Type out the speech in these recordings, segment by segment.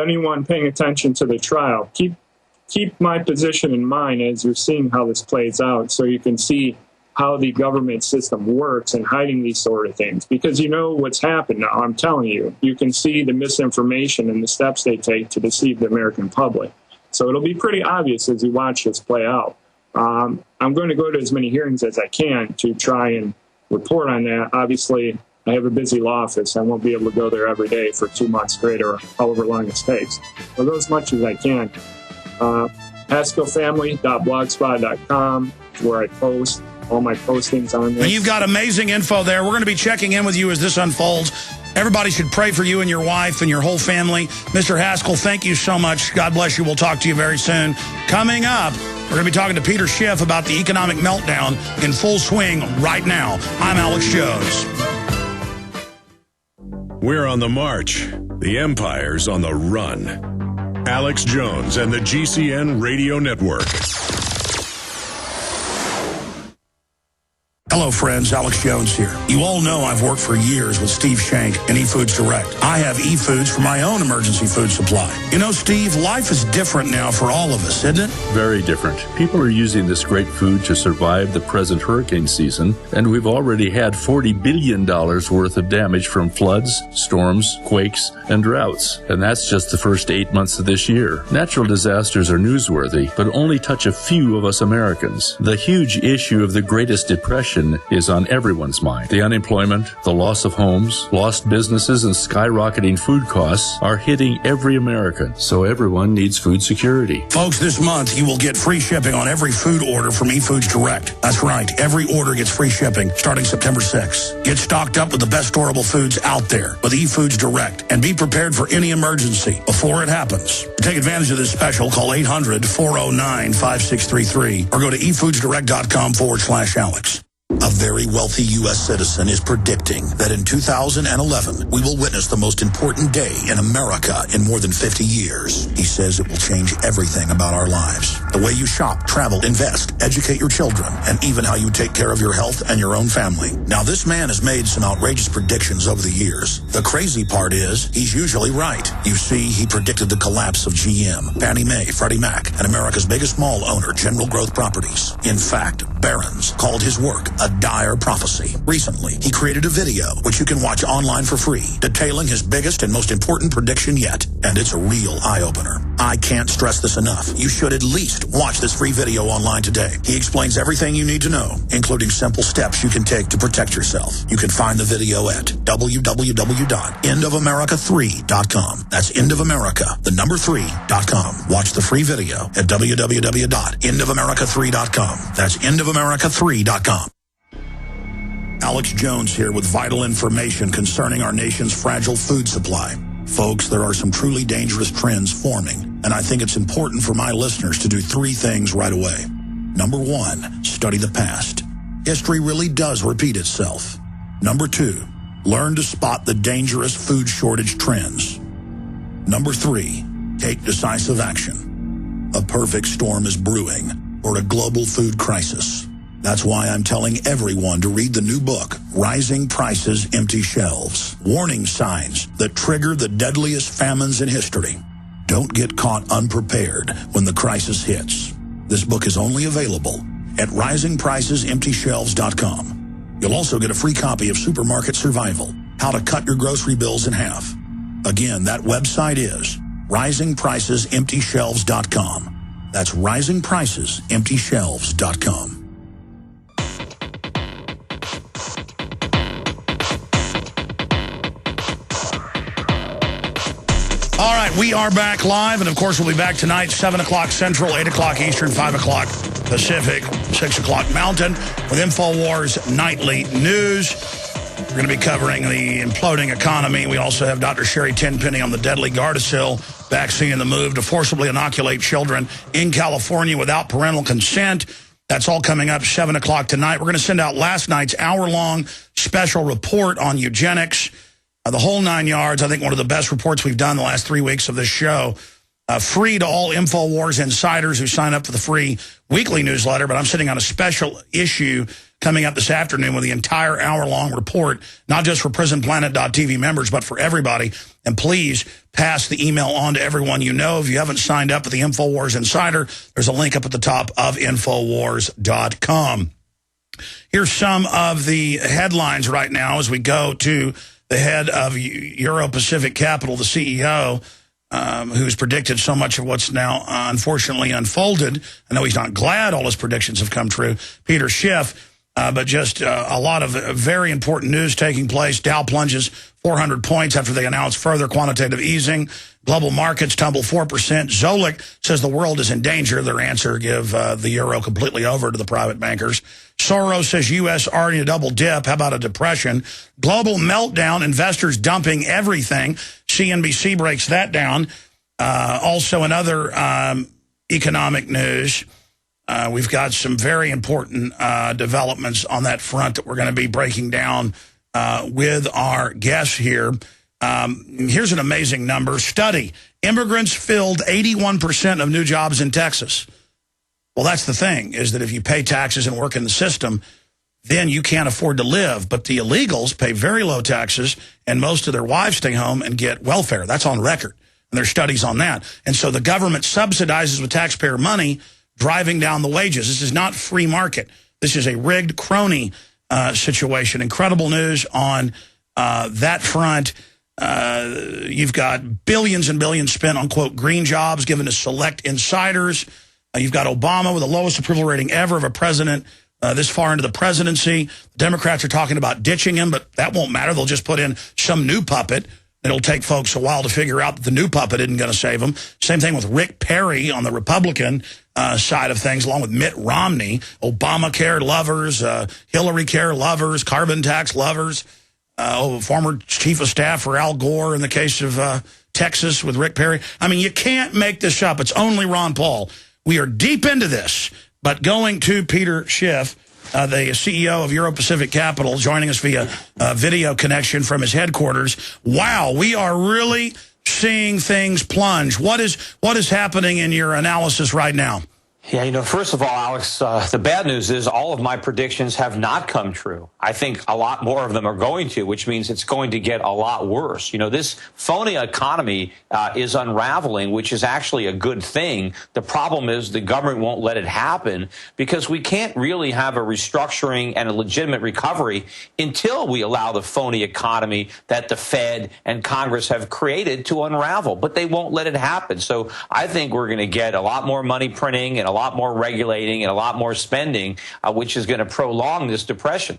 anyone paying attention to the trial, keep my position in mind as you're seeing how this plays out, so you can see how the government system works in hiding these sort of things. Because you know what's happened now, I'm telling you. You can see the misinformation and the steps they take to deceive the American public. So it'll be pretty obvious as you watch this play out. I'm going to go to as many hearings as I can to try and report on that. Obviously, I have a busy law office. I won't be able to go there every day for 2 months straight or however long it takes. I'll go as much as I can. HaskellFamily.blogspot.com is where I post all my postings on this. And you've got amazing info there. We're going to be checking in with you as this unfolds. Everybody should pray for you and your wife and your whole family. Mr. Haskell, thank you so much. God bless you. We'll talk to you very soon. Coming up, we're going to be talking to Peter Schiff about the economic meltdown in full swing right now. I'm Alex Jones. We're on the march. The empire's on the run. Alex Jones and the GCN Radio Network. Hello, friends. Alex Jones here. You all know I've worked for years with Steve Shank and eFoods Direct. I have eFoods for my own emergency food supply. You know, Steve, life is different now for all of us, isn't it? Very different. People are using this great food to survive the present hurricane season, and we've already had $40 billion worth of damage from floods, storms, quakes, and droughts. And that's just the first 8 months of this year. Natural disasters are newsworthy, but only touch a few of us Americans. The huge issue of the Greatest Depression is on everyone's mind. The unemployment, the loss of homes, lost businesses, and skyrocketing food costs are hitting every American, so everyone needs food security. Folks, this month you will get free shipping on every food order from eFoods Direct. That's right, every order gets free shipping starting September 6th. Get stocked up with the best storable foods out there with eFoods Direct, and be prepared for any emergency before it happens. To take advantage of this special, call 800-409-5633 or go to efoodsdirect.com/Alex. A very wealthy U.S. citizen is predicting that in 2011, we will witness the most important day in America in more than 50 years. He says it will change everything about our lives. The way you shop, travel, invest, educate your children, and even how you take care of your health and your own family. Now, this man has made some outrageous predictions over the years. The crazy part is, he's usually right. You see, he predicted the collapse of GM, Fannie Mae, Freddie Mac, and America's biggest mall owner, General Growth Properties. In fact, Barron's called his work a dire prophecy. Recently, he created a video, which you can watch online for free, detailing his biggest and most important prediction yet. And it's a real eye-opener. I can't stress this enough. You should at least watch this free video online today. He explains everything you need to know, including simple steps you can take to protect yourself. You can find the video at www.endofamerica3.com. That's endofamerica, the number 3.com. Watch the free video at www.endofamerica3.com. That's endofamerica3.com. Alex Jones here with vital information concerning our nation's fragile food supply. Folks, there are some truly dangerous trends forming, and I think it's important for my listeners to do 3 things right away. Number 1, study the past. History really does repeat itself. Number 2, learn to spot the dangerous food shortage trends. Number 3, take decisive action. A perfect storm is brewing, or a global food crisis. That's why I'm telling everyone to read the new book, Rising Prices, Empty Shelves. Warning signs that trigger the deadliest famines in history. Don't get caught unprepared when the crisis hits. This book is only available at risingpricesemptyshelves.com. You'll also get a free copy of Supermarket Survival, How to Cut Your Grocery Bills in Half. Again, that website is risingpricesemptyshelves.com. That's risingpricesemptyshelves.com. All right, we are back live, and of course we'll be back tonight, 7 o'clock Central, 8 o'clock Eastern, 5 o'clock Pacific, 6 o'clock Mountain, with InfoWars Nightly News. We're going to be covering the imploding economy. We also have Dr. Sherry Tenpenny on the deadly Gardasil vaccine and the move to forcibly inoculate children in California without parental consent. That's all coming up 7 o'clock tonight. We're going to send out last night's hour-long special report on eugenics. The whole 9 yards. I think one of the best reports we've done the last 3 weeks of this show. Free to all InfoWars insiders who sign up for the free weekly newsletter, but I'm sitting on a special issue coming up this afternoon with the entire hour-long report, not just for PrisonPlanet.tv members, but for everybody. And please pass the email on to everyone you know. If you haven't signed up for the InfoWars Insider, there's a link up at the top of Infowars.com. Here's some of the headlines right now as we go to the head of Euro-Pacific Capital, the CEO, who's predicted so much of what's now unfortunately unfolded. I know he's not glad all his predictions have come true. Peter Schiff. But just a lot of very important news taking place. Dow plunges 400 points after they announced further quantitative easing. Global markets tumble 4%. Zolik says the world is in danger. Their answer, give the euro completely over to the private bankers. Soros says U.S. already a double dip. How about a depression? Global meltdown, investors dumping everything. CNBC breaks that down. Also in other economic news, we've got some very important developments on that front that we're going to be breaking down with our guests here. Here's an amazing number. Study. Immigrants filled 81% of new jobs in Texas. Well, that's the thing, is that if you pay taxes and work in the system, then you can't afford to live. But the illegals pay very low taxes, and most of their wives stay home and get welfare. That's on record. And there's studies on that. And so the government subsidizes with taxpayer money, driving down the wages. This is not free market. This is a rigged crony situation. Incredible news on that front. You've got billions and billions spent on, quote, green jobs given to select insiders. You've got Obama with the lowest approval rating ever of a president this far into the presidency. The Democrats are talking about ditching him, but that won't matter. They'll just put in some new puppet. It'll take folks a while to figure out that the new puppet isn't going to save them. Same thing with Rick Perry on the Republican side of things, along with Mitt Romney, Obamacare lovers, Hillary Care lovers, carbon tax lovers, former chief of staff for Al Gore in the case of Texas with Rick Perry. I mean, you can't make this up. It's only Ron Paul. We are deep into this, but going to Peter Schiff, the CEO of Euro-Pacific Capital, joining us via video connection from his headquarters. Wow, we are really seeing things plunge. What is happening in your analysis right now? Yeah, first of all, Alex, the bad news is all of my predictions have not come true. I think a lot more of them are going to, which means it's going to get a lot worse. This phony economy is unraveling, which is actually a good thing. The problem is the government won't let it happen because we can't really have a restructuring and a legitimate recovery until we allow the phony economy that the Fed and Congress have created to unravel. But they won't let it happen. So I think we're going to get a lot more money printing and a lot more regulating and a lot more spending, which is going to prolong this depression.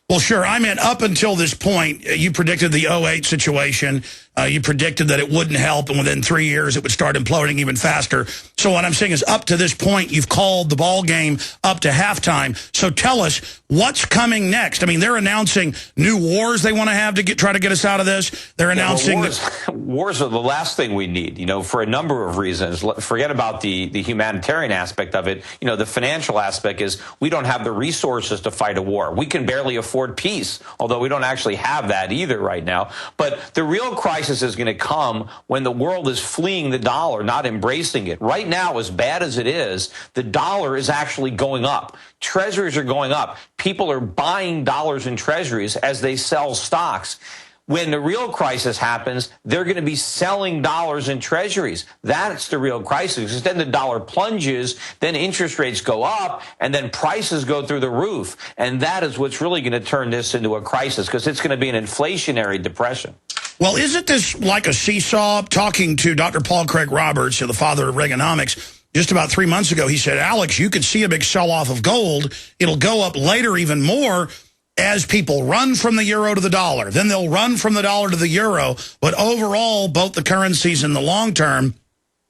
Well, sure. I mean, up until this point, you predicted the 2008 situation. You predicted that it wouldn't help, and within 3 years, it would start imploding even faster. So what I'm saying is, up to this point, you've called the ball game up to halftime. So tell us, what's coming next? I mean, they're announcing new wars they want to have to try to get us out of this. They're announcing wars are the last thing we need, for a number of reasons. Forget about the humanitarian aspect of it. The financial aspect is we don't have the resources to fight a war. We can barely afford peace, although we don't actually have that either right now. But the real crisis is going to come when the world is fleeing the dollar, not embracing it. Right now, as bad as it is, the dollar is actually going up. Treasuries are going up. People are buying dollars in treasuries as they sell stocks. When the real crisis happens, they're going to be selling dollars in treasuries. That's the real crisis. Because then the dollar plunges, then interest rates go up, and then prices go through the roof. And that is what's really going to turn this into a crisis, because it's going to be an inflationary depression. Well, isn't this like a seesaw? Talking to Dr. Paul Craig Roberts, the father of Reaganomics, just about 3 months ago, he said, Alex, you could see a big sell-off of gold. It'll go up later even more as people run from the euro to the dollar. Then they'll run from the dollar to the euro. But overall, both the currencies in the long term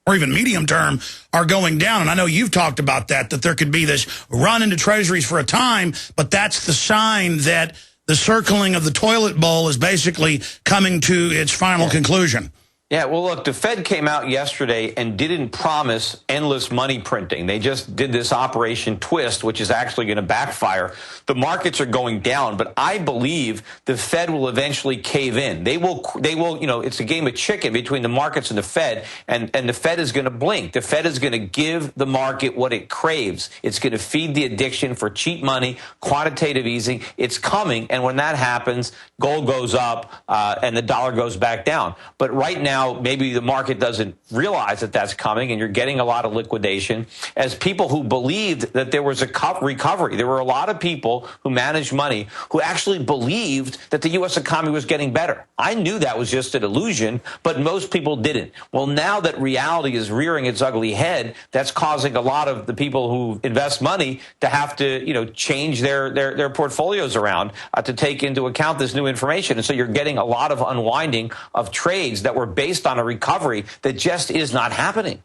or even medium term are going down. And I know you've talked about that there could be this run into treasuries for a time, but that's the sign that the circling of the toilet bowl is basically coming to its final conclusion. Yeah, well, look, the Fed came out yesterday and didn't promise endless money printing. They just did this Operation Twist, which is actually going to backfire. The markets are going down, but I believe the Fed will eventually cave in. They will, it's a game of chicken between the markets and the Fed, and the Fed is going to blink. The Fed is going to give the market what it craves. It's going to feed the addiction for cheap money, quantitative easing. It's coming, and when that happens, gold goes up and the dollar goes back down. But right now, maybe the market doesn't realize that that's coming, and you're getting a lot of liquidation. As people who believed that there was a recovery, there were a lot of people who managed money who actually believed that the U.S. economy was getting better. I knew that was just an illusion, but most people didn't. Well, now that reality is rearing its ugly head, that's causing a lot of the people who invest money to have to, change their portfolios around to take into account this new information. And so you're getting a lot of unwinding of trades that were based on a recovery that just is not happening.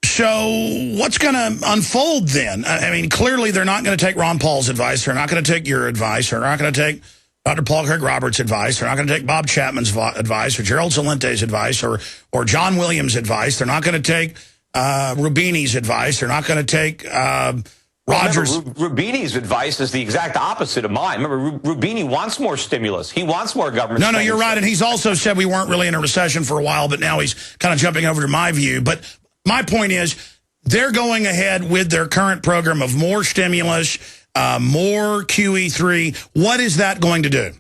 So what's going to unfold then? I mean, clearly they're not going to take Ron Paul's advice. They're not going to take your advice. They're not going to take Dr. Paul Craig Roberts' advice. They're not going to take Bob Chapman's advice or Gerald Salente's advice or John Williams' advice. They're not going to take Rubini's advice. They're not going to take Rogers. Rubini's advice is the exact opposite of mine. Remember, Rubini wants more stimulus. He wants more government No, spending. you're right. And he's also said we weren't really in a recession for a while, but now he's kind of jumping over to my view. But my point is they're going ahead with their current program of more stimulus, more QE3. What is that going to do?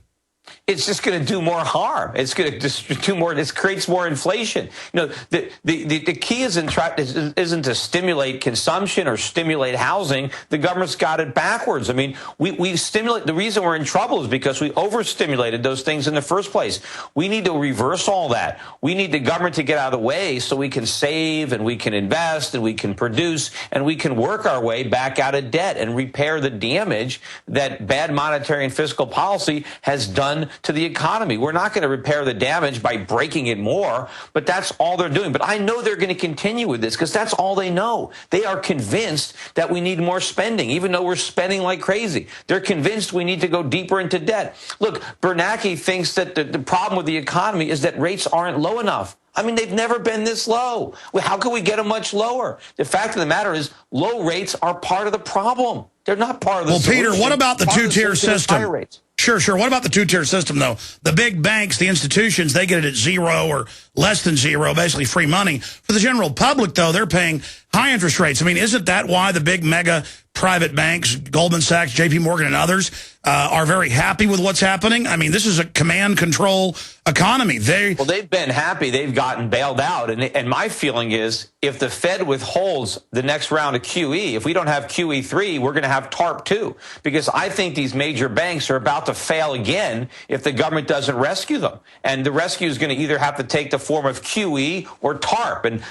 It's just going to do more harm. It's going to just do more. This creates more inflation. The key isn't to stimulate consumption or stimulate housing. The government's got it backwards. I mean, we stimulate. The reason we're in trouble is because we overstimulated those things in the first place. We need to reverse all that. We need the government to get out of the way so we can save and we can invest and we can produce and we can work our way back out of debt and repair the damage that bad monetary and fiscal policy has done to the economy. We're not going to repair the damage by breaking it more, but that's all they're doing. But I know they're going to continue with this because that's all they know. They are convinced that we need more spending, even though we're spending like crazy. They're convinced we need to go deeper into debt. Look, Bernanke thinks that the problem with the economy is that rates aren't low enough. I mean, they've never been this low. Well, how can we get them much lower? The fact of the matter is low rates are part of the problem. They're not part of the solution. Well, Peter, what about the two-tier system? Sure. What about the two-tier system, though? The big banks, the institutions, they get it at 0 or less than 0, basically free money. For the general public, though, they're paying high interest rates. I mean, isn't that why the big mega private banks, Goldman Sachs, JP Morgan, and others, are very happy with what's happening? I mean, this is a command-control economy. Well, they've been happy. They've gotten bailed out. And my feeling is if the Fed withholds the next round of QE, if we don't have QE3, we're going to have TARP 2. Because I think these major banks are about to fail again if the government doesn't rescue them. And the rescue is going to either have to take the form of QE or TARP. And,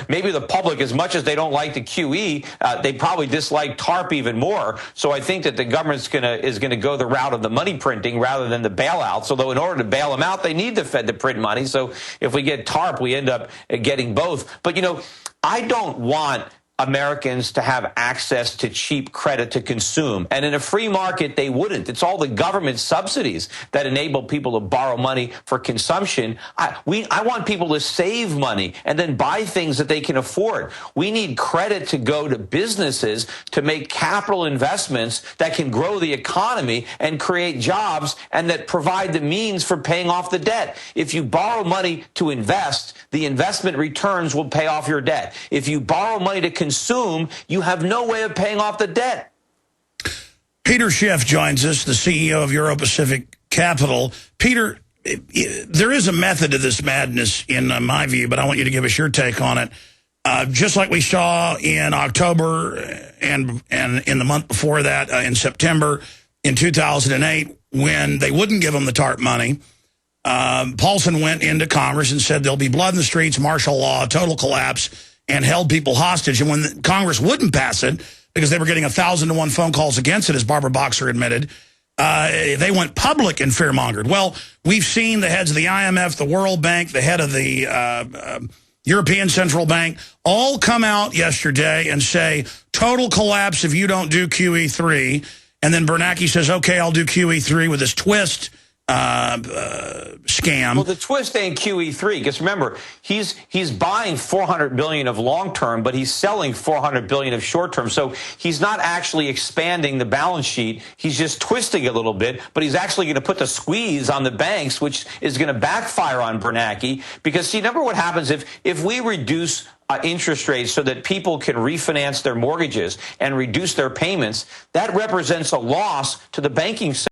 maybe the public, as much as they don't like the QE, they probably dislike TARP even more. So I think that the government's is going to go the route of the money printing rather than the bailouts. Although in order to bail them out, they need the Fed to print money. So if we get TARP, we end up getting both. But, I don't want Americans to have access to cheap credit to consume. And in a free market, they wouldn't. It's all the government subsidies that enable people to borrow money for consumption. I want people to save money and then buy things that they can afford. We need credit to go to businesses to make capital investments that can grow the economy and create jobs and that provide the means for paying off the debt. If you borrow money to invest, the investment returns will pay off your debt. If you borrow money to consume, you have no way of paying off the debt. Peter Schiff joins us, the CEO of Euro Pacific Capital. Peter, there is a method to this madness in my view, but I want you to give us your take on it. Just like we saw in October and in the month before that, in September in 2008, when they wouldn't give them the TARP money, Paulson went into Congress and said there'll be blood in the streets, martial law, total collapse, and held people hostage. And when Congress wouldn't pass it, because they were getting 1,000-to-1 phone calls against it, as Barbara Boxer admitted, they went public and fear-mongered. Well, we've seen the heads of the IMF, the World Bank, the head of the European Central Bank, all come out yesterday and say, total collapse if you don't do QE3. And then Bernanke says, okay, I'll do QE3 with this twist scam. Well, the twist ain't QE3, because remember, he's buying $400 billion of long-term, but he's selling $400 billion of short-term. So he's not actually expanding the balance sheet. He's just twisting a little bit, but he's actually going to put the squeeze on the banks, which is going to backfire on Bernanke. Because, see, remember what happens if we reduce interest rates so that people can refinance their mortgages and reduce their payments, that represents a loss to the banking sector.